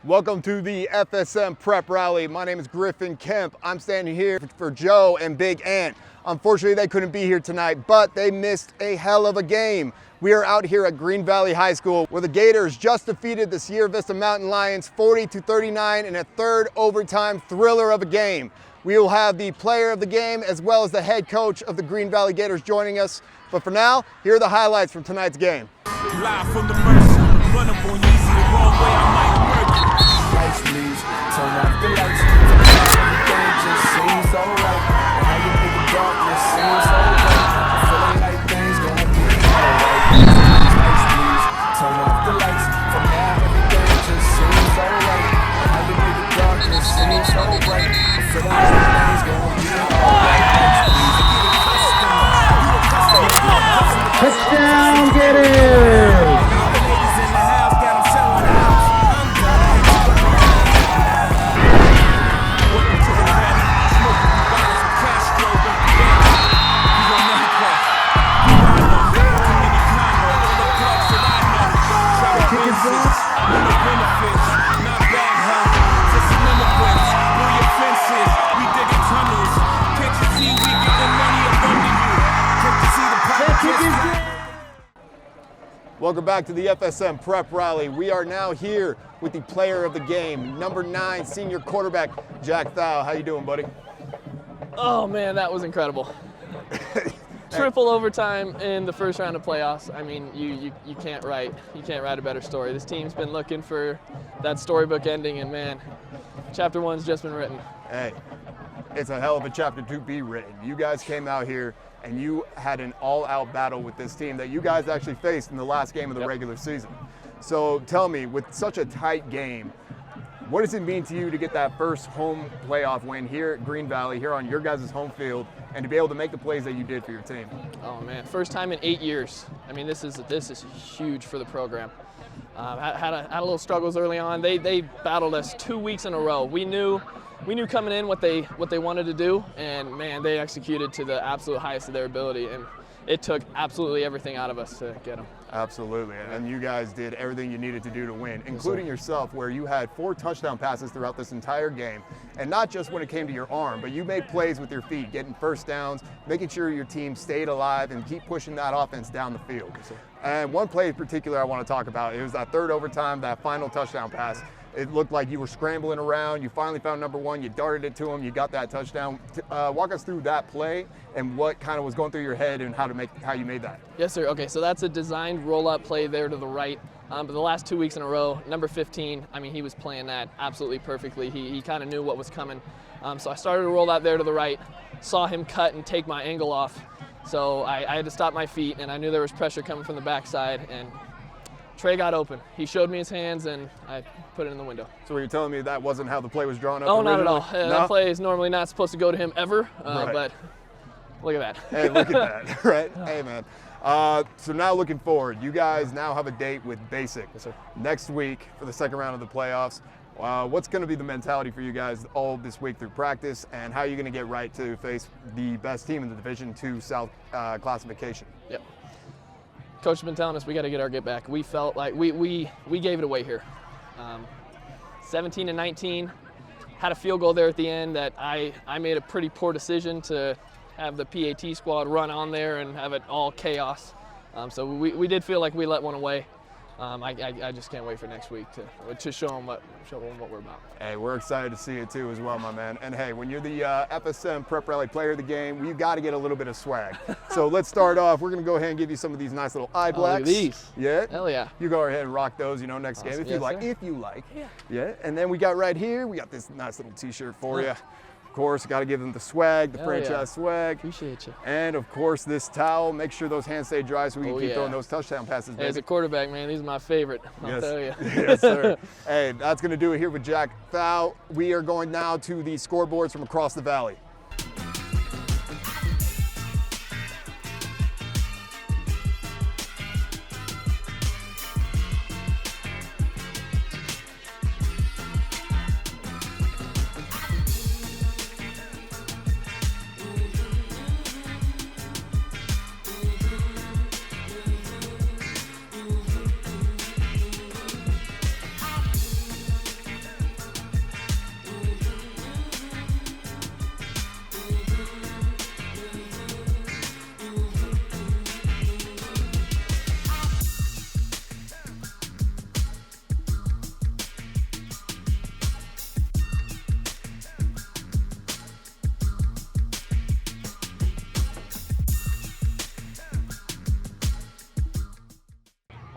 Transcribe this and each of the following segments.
Welcome to the FSM Prep Rally. My name is Griffin Kemp. I'm standing here for Joe and Big Ant. Unfortunately, they couldn't be here tonight, but they missed a hell of a game. We are out here at Green Valley High School where the Gators just defeated the Sierra Vista Mountain Lions 40-39 in a third overtime thriller of a game. We will have the player of the game as well as the head coach of the Green Valley Gators joining us. But for now, here are the highlights from tonight's game. Live from the mercy, run up on easy the wrong way, I might murder. Lights, please, turn off the lights. Everything just seems so right. And how you make the darkness seem so bright. Feeling like things gonna be alright. Lights, please, turn off the lights. From now, everything just seems so right. And how you make the darkness seem so bright. Feeling like things gonna be alright. Touchdown, Gators! Welcome back to the FSM Prep Rally. We are now here with the player of the game, number 9 senior quarterback, Jack Thau. How you doing, buddy? Oh man, that was incredible. Triple overtime in the first round of playoffs. I mean, you can't write a better story. This team's been looking for that storybook ending, and man, chapter 1's just been written. Hey, it's a hell of a chapter to be written. You guys came out here and you had an all-out battle with this team that you guys actually faced in the last game of the regular season. So tell me, with such a tight game, what does it mean to you to get that first home playoff win here at Green Valley, here on your guys' home field, and to be able to make the plays that you did for your team? Oh man, first time in 8 years. I mean, this is huge for the program. Had a little struggles early on. They battled us 2 weeks in a row. We knew coming in what they wanted to do, and man, they executed to the absolute highest of their ability, and it took absolutely everything out of us to get them. Absolutely, and you guys did everything you needed to do to win, including yourself, where you had 4 touchdown passes throughout this entire game, and not just when it came to your arm, but you made plays with your feet, getting first downs, making sure your team stayed alive and keep pushing that offense down the field. And one play in particular I want to talk about, it was that third overtime, that final touchdown pass. It looked like you were scrambling around. You finally found number 1. You darted it to him. You got that touchdown. Walk us through that play and what kind of was going through your head and how you made that. Yes, sir. Okay, so that's a designed roll-up play there to the right. But the last 2 weeks in a row, number 15, I mean, he was playing that absolutely perfectly. He kind of knew what was coming. So I started to roll out there to the right, saw him cut and take my angle off. So I had to stop my feet, and I knew there was pressure coming from the backside, and Trey got open. He showed me his hands, and I put it in the window. So you're telling me that wasn't how the play was drawn up? Oh, originally? not at all. No? That play is normally not supposed to go to him ever, Right. but look at that. Hey, look at that, right? Hey, man. So now looking forward, you guys now have a date with Basic next week for the second round of the playoffs. What's going to be the mentality for you guys all this week through practice, and how are you going to get right to face the best team in the Division II South classification? Yep. Coach has been telling us we got to get our get back. We felt like we gave it away here. 17-19, had a field goal there at the end that I made a pretty poor decision to have the PAT squad run on there and have it all chaos. So we did feel like we let one away. I just can't wait for next week to show them what we're about. Hey, we're excited to see it too as well, my man. And hey, when you're the FSM Prep Rally player of the game, you got to get a little bit of swag. So let's start off. We're going to go ahead and give you some of these nice little eye blacks. Look at these. Yeah. Hell yeah. You go ahead and rock those, next game if you like. Sir. If you like. Yeah. Yeah. And then we got right here, we got this nice little T-shirt for you. Of course, got to give them the swag, the franchise swag. Appreciate you. And of course, this towel. Make sure those hands stay dry so we can keep throwing those touchdown passes, baby. As a quarterback, man, these are my favorite. I'll tell you. Yes, sir. Hey, that's going to do it here with Jack Thau. We are going now to the scoreboards from across the valley.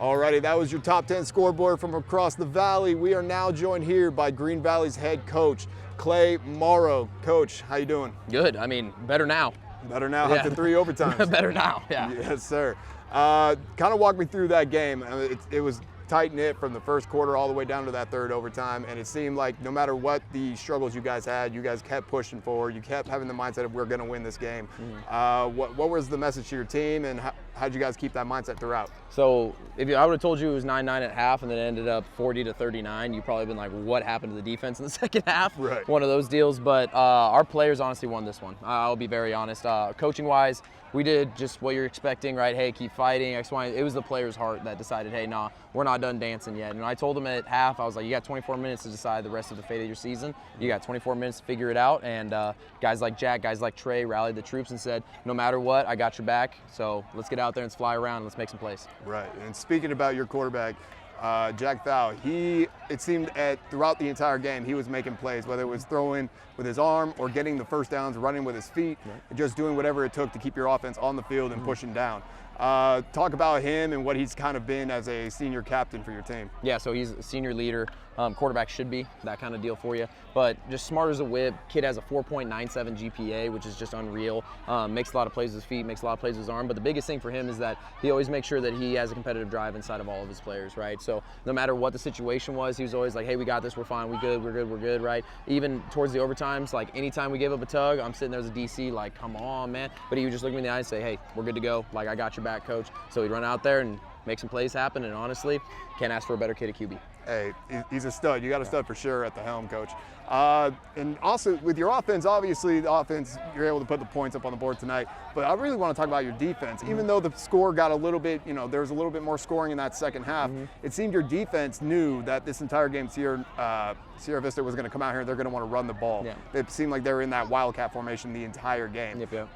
Alrighty, that was your top 10 scoreboard from across the valley. We are now joined here by Green Valley's head coach, Clay Morrow. Coach, how you doing? Good. I mean, better now. Better now Yeah. after 3 overtimes. Better now, yeah. Yes, sir. Kind of walk me through that game. It was tight-knit from the first quarter all the way down to that third overtime, and it seemed like no matter what the struggles you guys had, you guys kept pushing forward. You kept having the mindset of we're going to win this game. What was the message to your team, and how did you guys keep that mindset throughout? So I would have told you it was 9-9 at half and then it ended up 40-39, you'd probably been like, what happened to the defense in the second half? Right. One of those deals, but our players honestly won this one. I'll be very honest. Coaching-wise, we did just what you're expecting, right? Hey, keep fighting, X, Y. It was the players' heart that decided, hey, nah, we're not done dancing yet. And I told them at half, I was like, you got 24 minutes to decide the rest of the fate of your season. You got 24 minutes to figure it out. And guys like Jack, guys like Trey rallied the troops and said, no matter what, I got your back. So let's get out there and fly around and let's make some plays. Right. And speaking about your quarterback, Jack Thau, it seemed throughout the entire game, he was making plays, whether it was throwing with his arm or getting the first downs, running with his feet, and just doing whatever it took to keep your offense on the field and pushing down. Talk about him and what he's kind of been as a senior captain for your team. Yeah, so he's a senior leader. Quarterback should be that kind of deal for you. But just smart as a whip. Kid has a 4.97 GPA, which is just unreal. Makes a lot of plays with his feet, makes a lot of plays with his arm. But the biggest thing for him is that he always makes sure that he has a competitive drive inside of all of his players, right? So no matter what the situation was, he was always like, hey, we got this, we're fine, we're good, right? Even towards the overtimes, like anytime we gave up a tug, I'm sitting there as a DC like, come on, man. But he would just look me in the eye and say, hey, we're good to go. Like, I got your back, coach. So he'd run out there and make some plays happen, and honestly, can't ask for a better kid at QB. Hey, he's a stud. You got a stud for sure at the helm, coach. And also with your offense, obviously the offense, you're able to put the points up on the board tonight. But I really want to talk about your defense. Even though the score got a little bit, there was a little bit more scoring in that second half, it seemed your defense knew that this entire game Sierra Vista was going to come out here and they're going to want to run the ball. Yeah. It seemed like they were in that wildcat formation the entire game. Yep.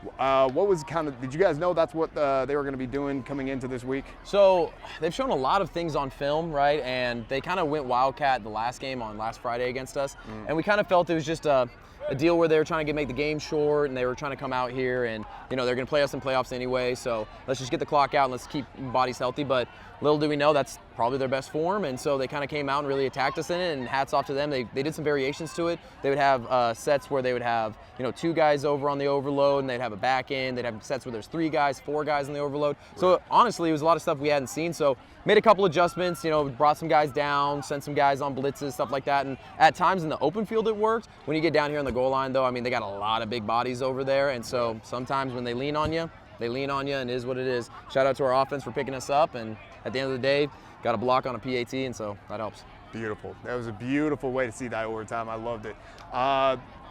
What was did you guys know that's what they were going to be doing coming into this week? So they've shown a lot of things on film, right? And they kind of went wildcat the last game on last Friday against us. And we kind of felt it was just a deal where they were trying to make the game short and they were trying to come out here and, they're going to play us in playoffs anyway. So let's just get the clock out and let's keep bodies healthy. But little do we know that's probably their best form. And so they kind of came out and really attacked us in it, and hats off to them. They did some variations to it. They would have sets where they would have, 2 guys over on the overload and they'd have a back end. They'd have sets where there's 3 guys, 4 guys on the overload. So honestly, it was a lot of stuff we hadn't seen. So made a couple adjustments, brought some guys down, sent some guys on blitzes, stuff like that. And at times in the open field it worked. When you get down here on the goal line though, they got a lot of big bodies over there. And so sometimes when they lean on you, and it is what it is. Shout out to our offense for picking us up, and at the end of the day, got a block on a PAT, and so that helps. Beautiful. That was a beautiful way to see that overtime. I loved it.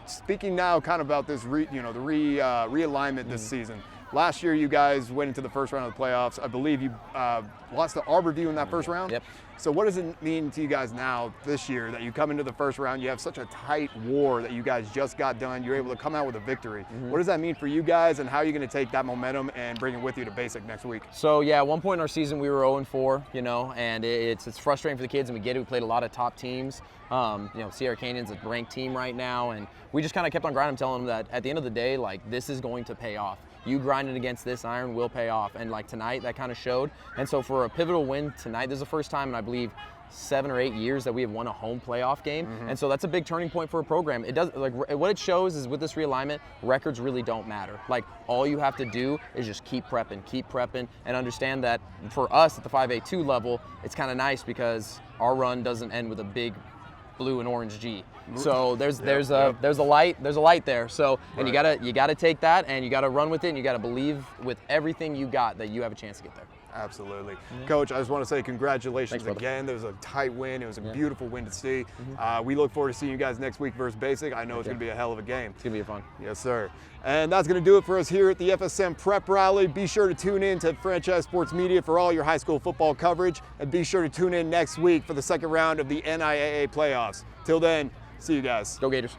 Speaking now kind of about this, realignment this season. Last year, you guys went into the first round of the playoffs. I believe you lost to Arborview in that first round. Yep. So what does it mean to you guys now this year that you come into the first round, you have such a tight war that you guys just got done, you're able to come out with a victory. What does that mean for you guys, and how are you going to take that momentum and bring it with you to Basic next week? So yeah, at one point in our season we were 0-4, and it's frustrating for the kids, and we get it. We played a lot of top teams. Sierra Canyon's a ranked team right now, and we just kind of kept on grinding, telling them that at the end of the day, like, this is going to pay off. You grinding against this iron will pay off, and like tonight that kind of showed. And so for a pivotal win tonight, this is the first time in I believe 7 or 8 years that we have won a home playoff game. And so that's a big turning point for a program. It does, like, what it shows is with this realignment, records really don't matter. Like, all you have to do is just keep prepping, and understand that for us at the 5A2 level, it's kind of nice because our run doesn't end with a big blue and orange G. So there's a light there. So, and you gotta take that and you gotta run with it, and you gotta believe with everything you got that you have a chance to get there. Absolutely. Coach, I just want to say congratulations again. There was a tight win. It was a beautiful win to see. We look forward to seeing you guys next week versus Basic. I know it's going to be a hell of a game. It's going to be fun. Yes, sir. And that's going to do it for us here at the FSM Prep Rally. Be sure to tune in to Franchise Sports Media for all your high school football coverage. And be sure to tune in next week for the second round of the NIAA playoffs. Till then, see you guys. Go Gators.